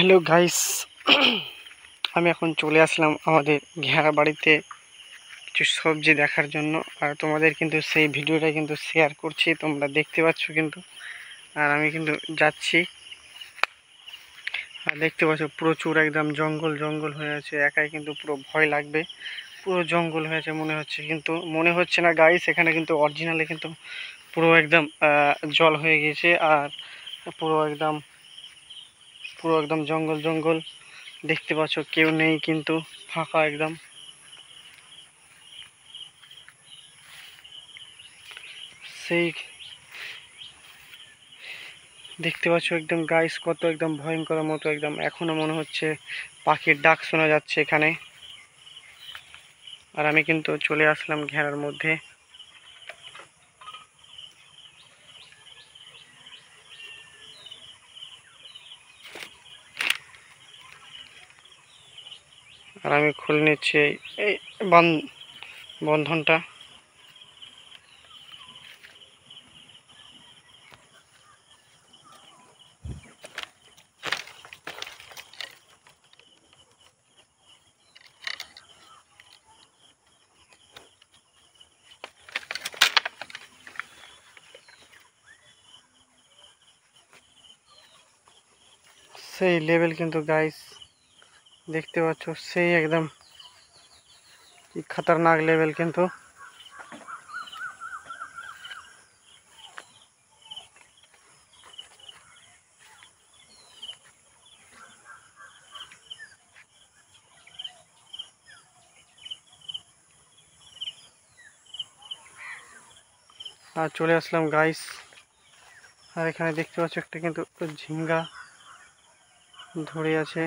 Hello guys, আমি এখন চলে আসলাম আমাদের ঘেরা বাড়িতে কিছু সবজি দেখার জন্য। আর তোমাদের কিন্তু সেই ভিডিওটা কিন্তু শেয়ার করছি, তোমরা দেখতে পাচ্ছ কিন্তু। আর আমি কিন্তু যাচ্ছি, আর দেখতে পাচ্ছ প্রচুর একদম জঙ্গল জঙ্গল হয়ে আছে। একাই কিন্তু পুরো ভয় লাগবে, পুরো জঙ্গল হয়েছে মনে হচ্ছে, কিন্তু মনে হচ্ছে না গাইস। এখানে কিন্তু অরিজিনালি কিন্তু পুরো একদম জল হয়ে গেছে। আর পুরো একদম জঙ্গল জঙ্গল দেখতে পাচ্ছ, কেউ নেই কিন্তু, ফাঁকা একদম। সেই দেখতে পাচ্ছ একদম গাইস, কত একদম ভয়ঙ্কর মতো একদম। এখনো মনে হচ্ছে পাখির ডাক শোনা যাচ্ছে এখানে। আর আমি কিন্তু চলে আসলাম ঘেরার মধ্যে। আর আমি খুলে নিচ্ছি এই বন্ধনটা। সেই লেভেল কিন্তু গাইস, দেখতে পাচ্ছ সেই একদম কি খতরনাক লেভেল কিন্তু। আর চলে আসলাম গাইস। আর এখানে দেখতে পাচ্ছ একটা কিন্তু ঝিঙ্গা ধরে আছে।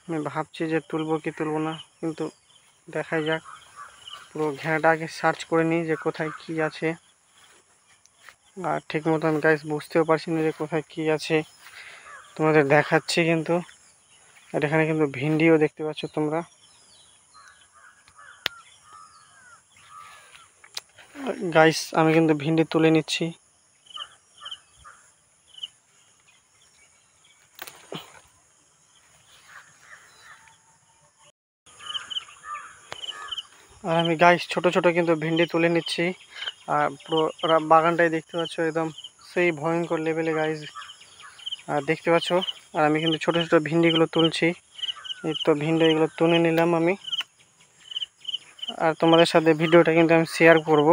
আমি ভাবছি যে তুলবো কি তুলবো না, কিন্তু দেখাই যাক। পুরো ঘেরাটা আগে সার্চ করে নিই যে কোথায় কি আছে। আর ঠিক মতন গাইস বুঝতেও পারছি না যে কোথায় কি আছে, তোমাদের দেখাচ্ছি কিন্তু। আর এখানে কিন্তু ভিন্ডিও দেখতে পাচ্ছ তোমরা। গাইস আমি কিন্তু ভিন্ডি তুলে নিচ্ছি। আর আমি গাইস ছোট ছোট কিন্তু ভিন্ডি তুলে নিচ্ছি। আর পুরো বাগানটাই দেখতে পাচ্ছ একদম সেই ভয়ঙ্কর লেভেলে গাইস। আর দেখতে পাচ্ছ, আর আমি কিন্তু ছোট ছোট ভিন্ডিগুলো তুলছি। এই তো ভিন্ডি এগুলো তুলে নিলাম আমি। আর তোমাদের সাথে ভিডিওটা কিন্তু আমি শেয়ার করব।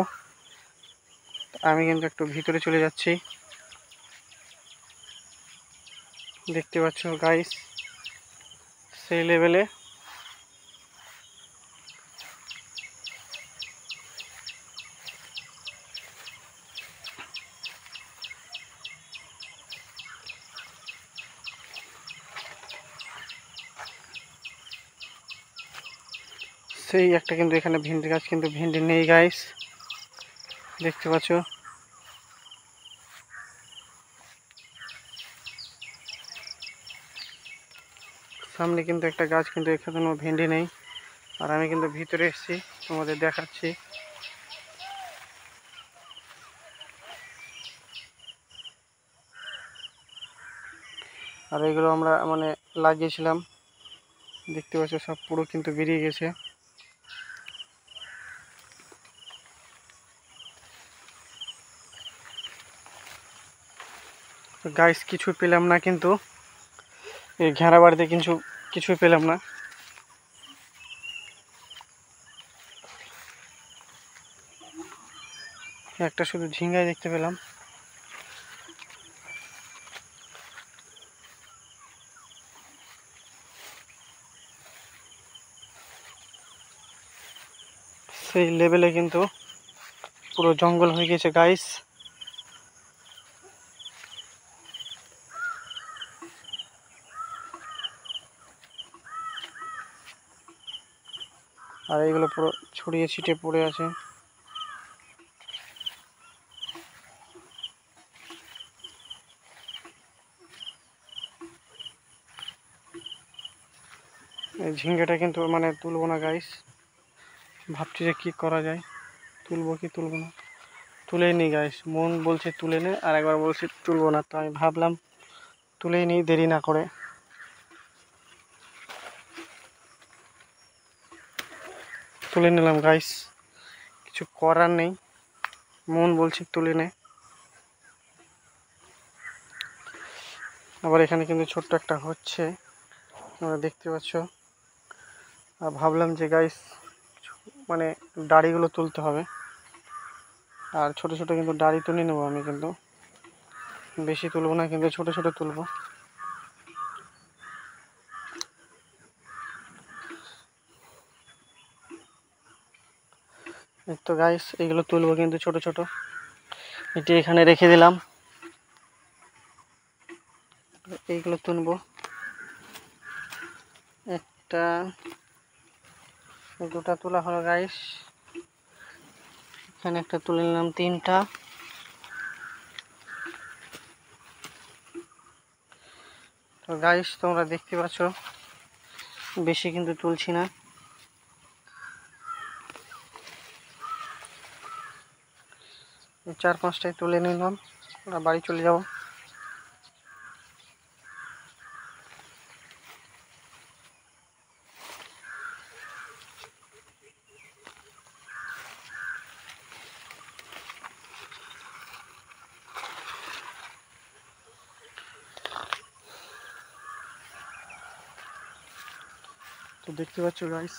আমি কিন্তু একটু ভিতরে চলে যাচ্ছি। দেখতে পাচ্ছ গাইস সেই লেভেলে। সেই একটা কিন্তু এখানে ভেন্ডি গাছ, কিন্তু ভেন্ডি নেই গাইস, দেখতে পাচ্ছ। সামনে কিন্তু একটা গাছ, কিন্তু এখানে কোনো ভেন্ডি নেই। আর আমি কিন্তু ভিতরে এসেছি, তোমাদের দেখাচ্ছি। আর এগুলো আমরা মানে লাগিয়েছিলাম, দেখতে পাচ্ছ সব পুরো কিন্তু বেরিয়ে গেছে। গাইস কিছু পেলাম না কিন্তু, এই ঘেরা বাড়িতে কিছুই পেলাম না। একটা শুধু ঝিঙ্গাই দেখতে পেলাম। সেই লেভেলে কিন্তু পুরো জঙ্গল হয়ে গেছে গাইস। আর এইগুলো পুরো ছড়িয়ে ছিটিয়ে পড়ে আছে। এই ঝিঙ্গাটা কিন্তু মানে তুলবো না গাইস, ভাবছি যে কি করা যায়, তুলবো কি তুলবো না। তুলেই নি গাইস, মন বলছে তুলে নে, আর একবার বলছে তুলবো না। তো আমি ভাবলাম তুলেই নিই দেরি না করে। তুলে নিলাম গাইস, কিছু করার নেই, মন বলছে তুলে নে। আবার এখানে কিন্তু ছোট্ট একটা হচ্ছে, তোমরা দেখতে পাচ্ছ। আর ভাবলাম যে গাইস মানে দাড়িগুলো তুলতে হবে, আর ছোট ছোট কিন্তু দাড়ি তুলে নেবো আমি, কিন্তু বেশি তুলবো না, কিন্তু ছোট ছোট তুলবো। তো গাইস এইগুলো তুলবো কিন্তু ছোট ছোট, এটি এখানে রেখে দিলাম, এইগুলো তুলবো। একটা দুটা তোলা হলো গাইস, এখানে একটা তুলে নিলাম, তিনটা। তো গাইস তোমরা দেখতে পাচ্ছ বেশি কিন্তু তুলছি না, চার পাঁচটায় তুলে নিলাম, বাড়ি চলে যাব। তো দেখতে পাচ্ছ গাইস,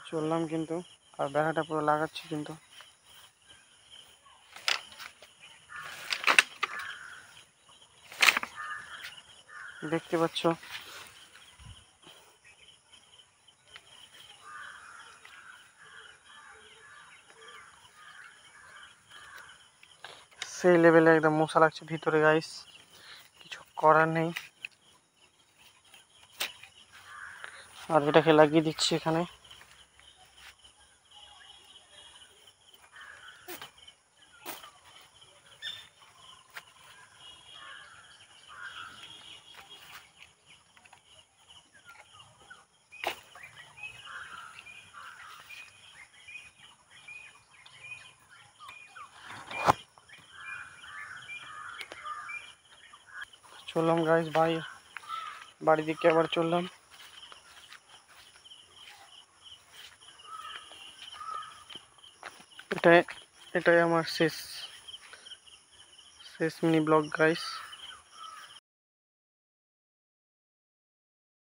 চললাম কিন্তু, আর বেড়াটা পুরো লাগাচ্ছি কিন্তু। দেখতে পাচ্ছ সেই লেভেলে একদম মশা লাগছে ভিতরে গাইস, কিছু করার নেই। আর এটাকে লাগিয়ে দিচ্ছি এখানে। চললাম গাইস বাড়ি দিকে আবার চললাম। এটাই আমার শেষ মিনি ব্লগ গাইস।